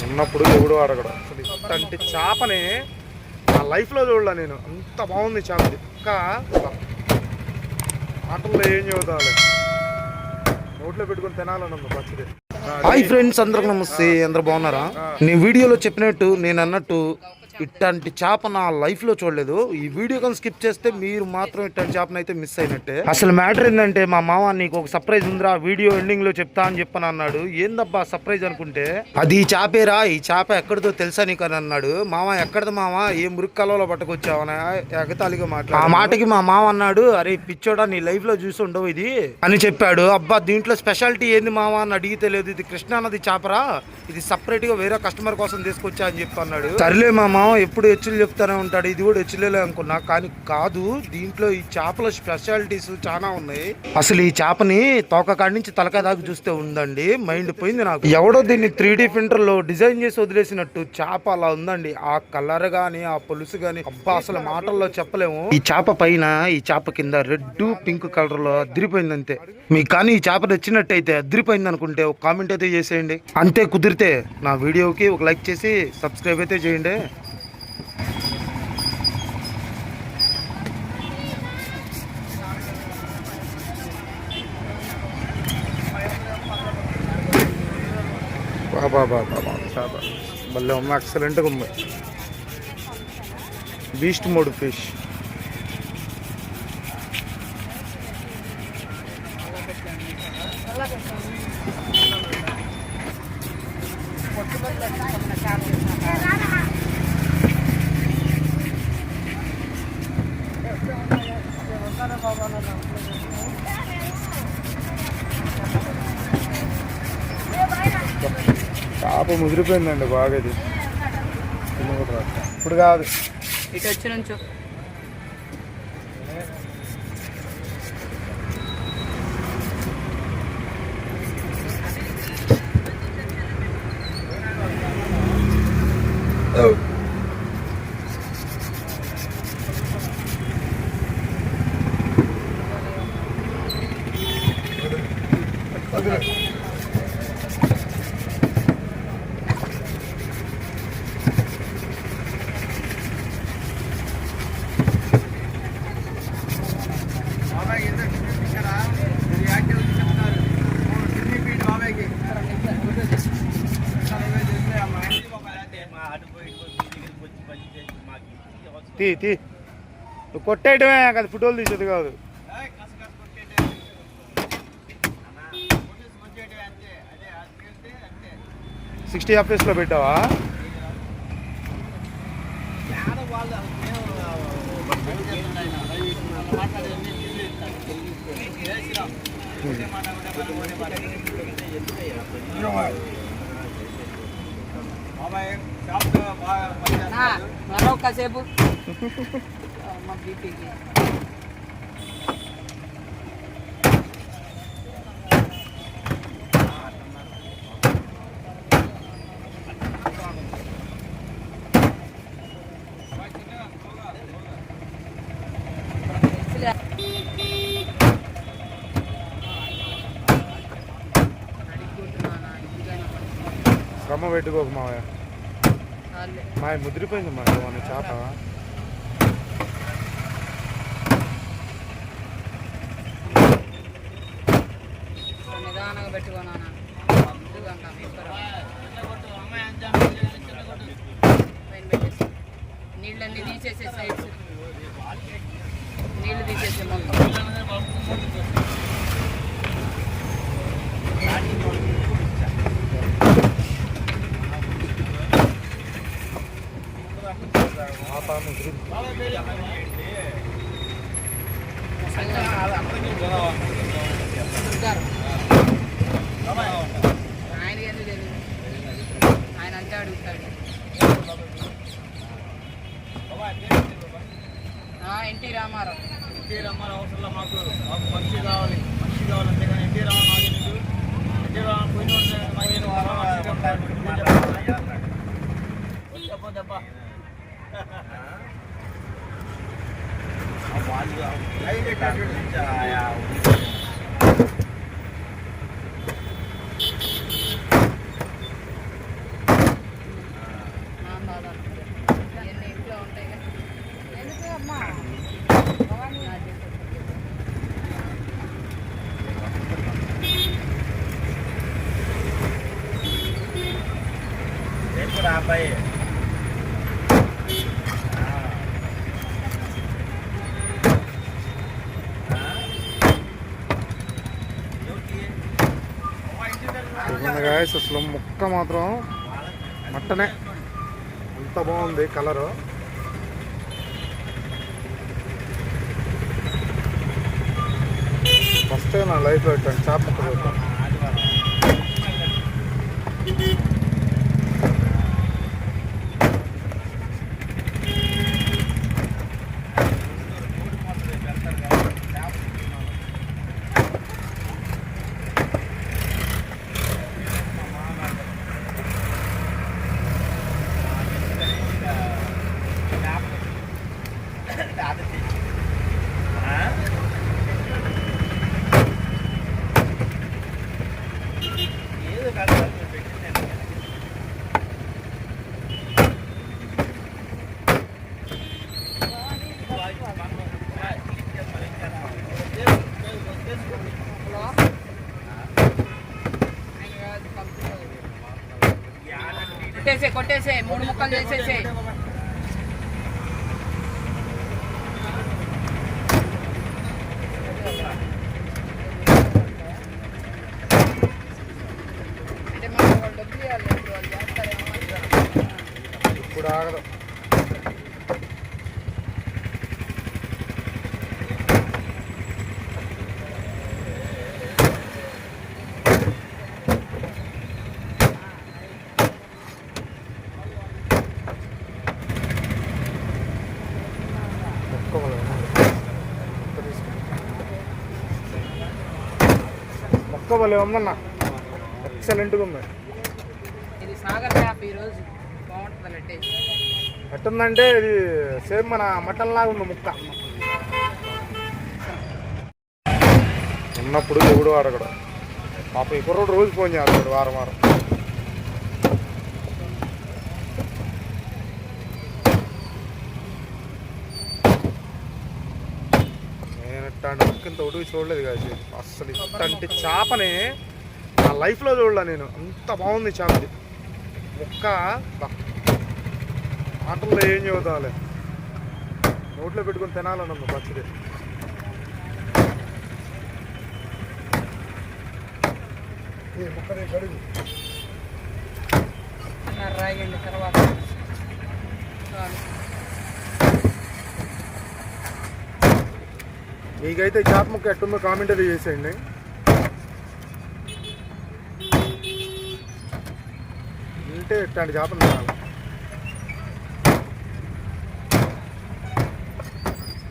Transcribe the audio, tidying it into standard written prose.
ఉన్నప్పుడు ఎవడు అడగడు అసలు. ఇట్లాంటి చేపని నా లైఫ్లో చూడలే నేను. అంత బాగుంది చేప. ఇంకా మాటల్లో ఏం చెబుతాలి, నోట్లో పెట్టుకుని తినాలని ఉంది పచ్చడి. హాయ్ ఫ్రెండ్స్, అందరికి నమస్తే. అందరు బాగున్నారా? నేను వీడియోలో చెప్పినట్టు, నేను అన్నట్టు ఇట్లాంటి చేప నా లైఫ్ లో చూడలేదు. ఈ వీడియో కానీ స్కిప్ చేస్తే మీరు మాత్రం ఇట్లాంటి చేపను అయితే మిస్ అయినట్టే. అసలు మ్యాటర్ ఏంటంటే, మా మామ నీకు ఒక సర్ప్రైజ్ ఉందిరా, వీడియో ఎండింగ్ లో చెప్తా అని చెప్పని అన్నాడు. ఏందబ్బా సర్ప్రైజ్ అనుకుంటే, అది ఈ చేపేరా, ఈ చేప ఎక్కడితో తెలుసా నీకు అని అన్నాడు. మామ ఎక్కడది మామ, ఏ మురికి కాలంలో పట్టుకొచ్చావని ఎగతాళిగా మాట్లాడు. ఆ మాటకి మా మామ అన్నాడు, అరే పిచ్చోడా నీ లైఫ్ లో చూసి ఉండవు ఇది అని చెప్పాడు. అబ్బా దీంట్లో స్పెషాలిటీ ఏంది మామ అని అడిగితే, లేదు ఇది కృష్ణా నది చేపరా, ఇది సపరేట్ గా వేరే కస్టమర్ కోసం తీసుకొచ్చా అని చెప్పి అన్నాడు. సర్లే మామ ఎప్పుడు హెచ్చులు చెప్తానే ఉంటాడు, ఇది కూడా హెచ్చులే అనుకున్నా. కానీ కాదు, దీంట్లో ఈ చేపల స్పెషాలిటీస్ చాలా ఉన్నాయి. అసలు ఈ చేపని తోక కాడి నుంచి తలకాయ దాకా చూస్తే ఉందండి, మైండ్ పోయింది నాకు. ఎవడో దీన్ని 3D ప్రింటర్ లో డిజైన్ చేసి వదిలేసినట్టు చేప అలా ఉందండి. ఆ కలర్ గాని, ఆ పులుసు గాని, అబ్బా అసలు మాటల్లో చెప్పలేము. ఈ చేప పైన, ఈ చేప కింద రెడ్ పింక్ కలర్ లో అదిరిపోయింది అంతే. మీకు కానీ ఈ చేప నచ్చినట్టయితే, అదిరిపోయింది అనుకుంటే ఒక కామెంట్ అయితే చేసేయండి. అంతే కుదిరితే నా వీడియోకి ఒక లైక్ చేసి సబ్స్క్రైబ్ అయితే చేయండి. బాబా చేప భలే ఉంది, ఎక్సలెంట్గా ఉంది. Beast mode fish. చేప ముదిరిపోయిందండి బాగా. ఇది ఇప్పుడు కాదు, ఇటు వచ్చి నుంచో. తీ కొట్టేయటమే కదా, ఫోటోలు తీసేది కాదు. 60 FPS లో పెట్టావా? కాసేపు శ్రమ పెట్టుకోకు మావయ్య, మా ముదిరిపోయింది మా చేప. నిదానంగా పెట్టుకున్నా, నీళ్ళన్నీ తీసేసే సైడ్స్, నీళ్ళు తీసేసే మొత్తం. ఆయనకి ఎందుకు తెలియదు, ఆయన అంతే అడుగుతాడు. ఎన్టీ రామారావు అవసరంలో మాకు మనిషి కావాలి, అంతేగాని ఎన్టీ రామారావు పోయిన గాయస్ అసలు ముక్క మాత్రం మట్టనే అంత బాగుంది కలరు. ఫస్ట్ టైం నా లైఫ్లో ఇట్టాను చేప ముక్క చూద్దాం. కొట్టేసే 3 ముక్కలు చేసేసే. అంటే మనం వాళ్ళు డబ్బులు ఇవ్వాలి, వాళ్ళు చేస్తారేమో. ఇప్పుడు ఆగదు. మొక్క భలే ఉందన్న, ఎక్సలెంట్గా ఉంది. ఇది సాగర్ చేప ఈరోజు బాగుంటుంది టేస్ట్. ఎట్టుందంటే ఇది సేమ్ మన మటన్ లాగా ఉంది ముక్క. ఉన్నప్పుడు ఎవడు అడగడు పాప. ఈ కుర్రోడు రోజు ఫోన్ చేస్తాడు వారం వారం. నేను ఇట్లాంటి ముక్క ఇంత ఉడికి చూడలేదు కాదు అసలు. ఇట్లాంటి చేపని నా లైఫ్లో చూడలే నేను. అంత బాగుంది చేపది ముక్క. ఆటల్లో ఏం చదువుతాలే, నోట్లో పెట్టుకొని తినాలని ఉంది పచ్చడి. రాయండి తర్వాత. మీకైతే చేప ముక్క ఎట్టుందో కామెంట్ అది చేసేయండి. అంటే ఇట్లాంటి చేపలు తినాలి.